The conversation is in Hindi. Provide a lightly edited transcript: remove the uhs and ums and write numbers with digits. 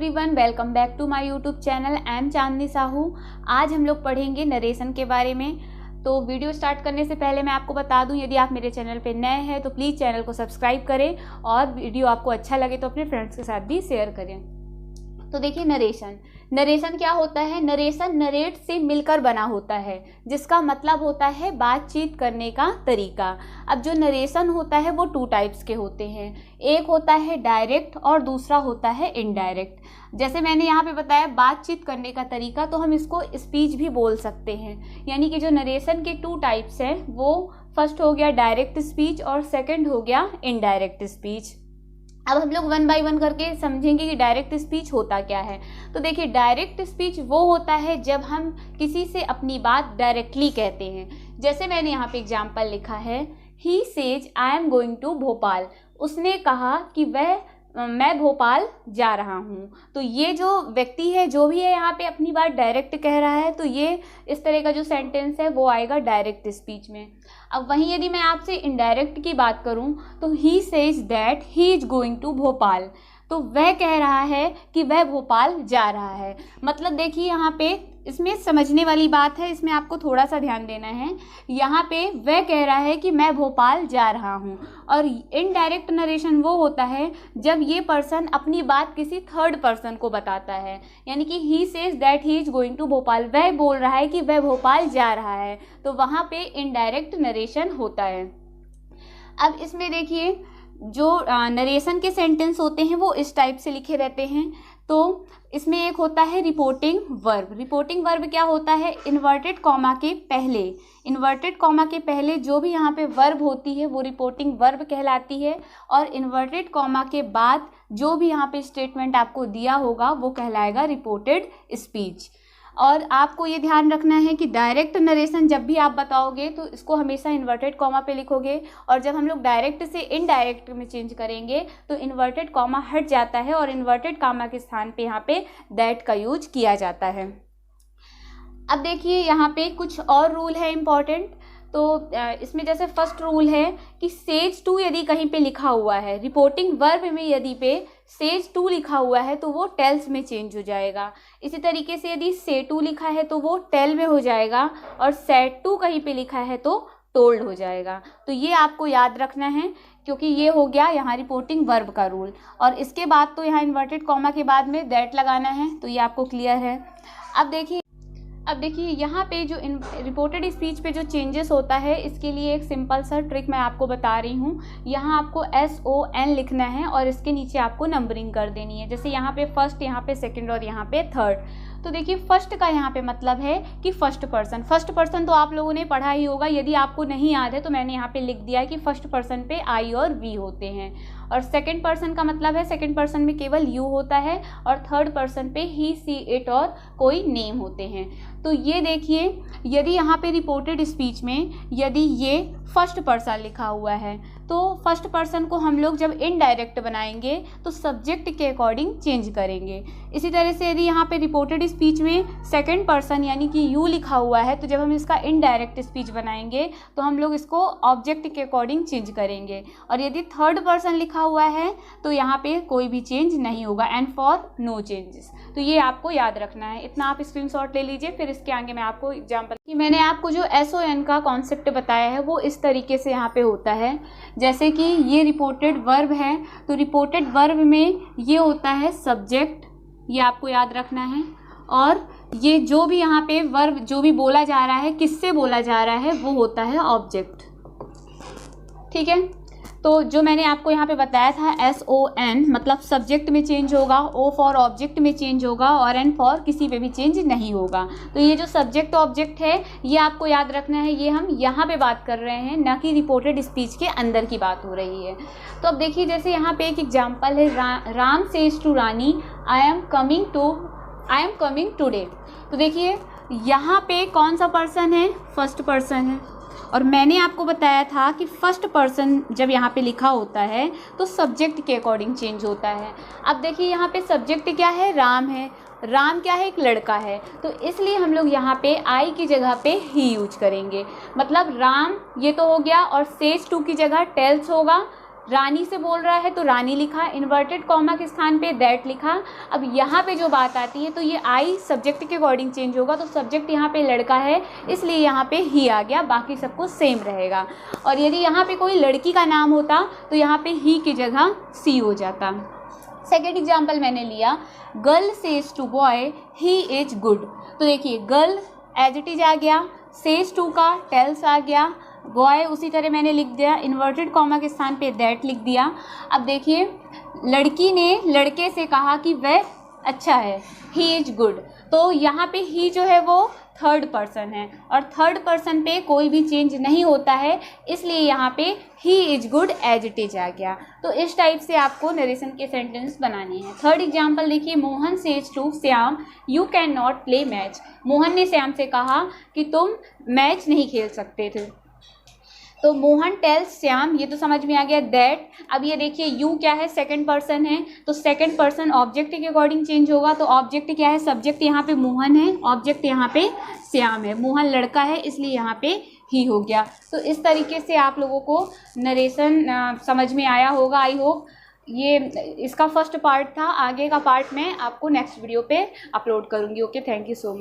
Everyone, welcome back to my YouTube channel. I am Chandni Sahu. आज हम लोग पढ़ेंगे नरेशन के बारे में। तो वीडियो स्टार्ट करने से पहले मैं आपको बता दूं, यदि आप मेरे चैनल पे नए हैं तो प्लीज़ चैनल को सब्सक्राइब करें और वीडियो आपको अच्छा लगे तो अपने फ्रेंड्स के साथ भी शेयर करें। तो देखिए, नरेशन क्या होता है। नरेशन नरेट से मिलकर बना होता है, जिसका मतलब होता है बातचीत करने का तरीका। अब जो नरेशन होता है वो 2 टाइप्स के होते हैं। एक होता है डायरेक्ट और दूसरा होता है इनडायरेक्ट। जैसे मैंने यहाँ पे बताया बातचीत करने का तरीका, तो हम इसको स्पीच भी बोल सकते हैं। यानी कि जो नरेशन के 2 टाइप्स हैं वो फर्स्ट हो गया डायरेक्ट स्पीच और सेकंड हो गया इनडायरेक्ट स्पीच। अब हम लोग 1 बाय 1 करके समझेंगे कि डायरेक्ट स्पीच होता क्या है। तो देखिए, डायरेक्ट स्पीच वो होता है जब हम किसी से अपनी बात डायरेक्टली कहते हैं। जैसे मैंने यहाँ पे एग्जाम्पल लिखा है, he says I am going to Bhopal. उसने कहा कि मैं भोपाल जा रहा हूँ। तो ये जो व्यक्ति है, जो भी है यहाँ पे अपनी बात डायरेक्ट कह रहा है, तो ये इस तरह का जो सेंटेंस है वो आएगा डायरेक्ट स्पीच में। अब वहीं यदि मैं आपसे इनडायरेक्ट की बात करूँ तो he says that he is going to Bhopal. तो वह कह रहा है कि वह भोपाल जा रहा है। मतलब देखिए, यहाँ पे इसमें समझने वाली बात है, इसमें आपको थोड़ा सा ध्यान देना है। यहाँ पे वह कह रहा है कि मैं भोपाल जा रहा हूँ। और इनडायरेक्ट नरेशन वो होता है जब ये पर्सन अपनी बात किसी थर्ड पर्सन को बताता है। यानी कि he says that he is going to Bhopal, वह बोल रहा है कि वह भोपाल जा रहा है, तो वहाँ पे इनडायरेक्ट नरेशन होता है। अब इसमें देखिए, जो नरेशन के सेंटेंस होते हैं वो इस टाइप से लिखे रहते हैं। तो इसमें एक होता है रिपोर्टिंग वर्ब। रिपोर्टिंग वर्ब क्या होता है, इन्वर्टेड कॉमा के पहले जो भी यहाँ पे वर्ब होती है वो रिपोर्टिंग वर्ब कहलाती है। और इन्वर्टेड कॉमा के बाद जो भी यहाँ पे स्टेटमेंट आपको दिया होगा वो कहलाएगा रिपोर्टेड स्पीच। और आपको ये ध्यान रखना है कि डायरेक्ट नरेशन जब भी आप बताओगे तो इसको हमेशा इन्वर्टेड कॉमा पे लिखोगे, और जब हम लोग डायरेक्ट से इनडायरेक्ट में चेंज करेंगे तो इन्वर्टेड कॉमा हट जाता है और इन्वर्टेड कॉमा के स्थान पे यहाँ पे दैट का यूज किया जाता है। अब देखिए, यहाँ पे कुछ और रूल है इम्पॉर्टेंट। तो इसमें जैसे फर्स्ट रूल है कि सेज टू यदि कहीं पे लिखा हुआ है, रिपोर्टिंग वर्ब में यदि पे सेज टू लिखा हुआ है तो वो टेल्स में चेंज हो जाएगा। इसी तरीके से यदि से टू लिखा है तो वो टेल में हो जाएगा, और सेड टू कहीं पे लिखा है तो टोल्ड हो जाएगा। तो ये आपको याद रखना है, क्योंकि ये हो गया यहाँ रिपोर्टिंग वर्ब का रूल। और इसके बाद तो यहाँ इन्वर्टेड कॉमा के बाद में दैट लगाना है। तो ये आपको क्लियर है। अब देखिए यहाँ पे जो रिपोर्टेड स्पीच पे जो चेंजेस होता है, इसके लिए एक सिंपल सा ट्रिक मैं आपको बता रही हूँ। यहाँ आपको SON लिखना है और इसके नीचे आपको नंबरिंग कर देनी है। जैसे यहाँ पे फर्स्ट, यहाँ पे सेकंड और यहाँ पे थर्ड। तो देखिए, फर्स्ट का यहाँ पे मतलब है कि फर्स्ट पर्सन तो आप लोगों ने पढ़ा ही होगा। यदि आपको नहीं याद है तो मैंने यहाँ पे लिख दिया है कि फर्स्ट पर्सन पे I और V होते हैं। और सेकंड पर्सन का मतलब है सेकंड पर्सन में केवल यू होता है, और थर्ड पर्सन पे ही, सी, इट और कोई नेम होते हैं। तो ये देखिए, यदि यहाँ पे रिपोर्टेड स्पीच में यदि ये फर्स्ट पर्सन लिखा हुआ है तो फर्स्ट पर्सन को हम लोग जब इनडायरेक्ट बनाएंगे तो सब्जेक्ट के अकॉर्डिंग चेंज करेंगे। इसी तरह से यदि यहाँ पे रिपोर्टेड स्पीच में सेकंड पर्सन यानी कि यू लिखा हुआ है तो जब हम इसका इनडायरेक्ट स्पीच बनाएंगे तो हम लोग इसको ऑब्जेक्ट के अकॉर्डिंग चेंज करेंगे। और यदि थर्ड पर्सन लिखा हुआ है तो यहाँ पे कोई भी चेंज नहीं होगा, एंड फॉर नो चेंजेस। तो ये आपको याद रखना है। इतना आप स्क्रीनशॉट ले लीजिए। फिर इसके आगे मैं आपको एग्जाम्पल कि मैंने आपको जो SON का कॉन्सेप्ट बताया है वो इस तरीके से यहाँ पे होता है। जैसे कि ये रिपोर्टेड वर्ब है, तो रिपोर्टेड वर्ब में ये होता है सब्जेक्ट, ये आपको याद रखना है। और ये जो भी यहाँ पे वर्ब जो भी बोला जा रहा है, किससे बोला जा रहा है, वो होता है ऑब्जेक्ट। ठीक है। तो जो मैंने आपको यहाँ पे बताया था SON मतलब सब्जेक्ट में चेंज होगा, O फॉर ऑब्जेक्ट में चेंज होगा, और N फॉर किसी पे भी चेंज नहीं होगा। तो ये जो सब्जेक्ट ऑब्जेक्ट है ये आपको याद रखना है। ये हम यहाँ पे बात कर रहे हैं, ना कि रिपोर्टेड स्पीच के अंदर की बात हो रही है। तो अब देखिए, जैसे यहाँ पे एक एग्जाम्पल है, Ram says to Rani I am coming today. तो देखिए, यहाँ पे कौन सा पर्सन है, फर्स्ट पर्सन है। और मैंने आपको बताया था कि फर्स्ट पर्सन जब यहाँ पे लिखा होता है तो सब्जेक्ट के अकॉर्डिंग चेंज होता है। अब देखिए, यहाँ पे सब्जेक्ट क्या है, राम है। राम क्या है, एक लड़का है। तो इसलिए हम लोग यहाँ पे आई की जगह पे ही यूज करेंगे। मतलब राम ये तो हो गया, और सेज टू की जगह टेल्स होगा, रानी से बोल रहा है तो रानी लिखा, इन्वर्टेड कॉमा के स्थान पे दैट लिखा। अब यहाँ पे जो बात आती है तो ये आई सब्जेक्ट के अकॉर्डिंग चेंज होगा, तो सब्जेक्ट यहाँ पे लड़का है इसलिए यहाँ पे ही आ गया, बाकी सब कुछ सेम रहेगा। और यदि यहाँ पे कोई लड़की का नाम होता तो यहाँ पे ही की जगह सी हो जाता। सेकेंड एग्जाम्पल मैंने लिया, girl says to boy he is good. तो देखिए गर्ल एज इट इज आ गया, सेज टू का टेल्स आ गया, बॉय उसी तरह मैंने लिख दिया, इन्वर्टेड कॉमा के स्थान पे दैट लिख दिया। अब देखिए लड़की ने लड़के से कहा कि वह अच्छा है, ही इज गुड, तो यहाँ पे ही जो है वो थर्ड पर्सन है और थर्ड पर्सन पे कोई भी चेंज नहीं होता है, इसलिए यहाँ पे ही is good as it is आ गया। तो इस टाइप से आपको नरेशन के सेंटेंस बनाने हैं। थर्ड एग्जाम्पल देखिए, Mohan says to Shyam you can not play match. Mohan ने श्याम से कहा कि तुम मैच नहीं खेल सकते थे, तो मोहन टेल्स श्याम, ये तो समझ में आ गया दैट। अब ये देखिए यू क्या है, सेकंड पर्सन है, तो सेकंड पर्सन ऑब्जेक्ट के अकॉर्डिंग चेंज होगा। तो ऑब्जेक्ट क्या है, सब्जेक्ट यहाँ पे मोहन है, ऑब्जेक्ट यहाँ पे श्याम है, मोहन लड़का है इसलिए यहाँ पे ही हो गया। तो इस तरीके से आप लोगों को नरेशन समझ में आया होगा, आई होप। ये इसका फर्स्ट पार्ट था, आगे का पार्ट मैं आपको नेक्स्ट वीडियो पे अपलोड करूँगी। Okay, thank you so much.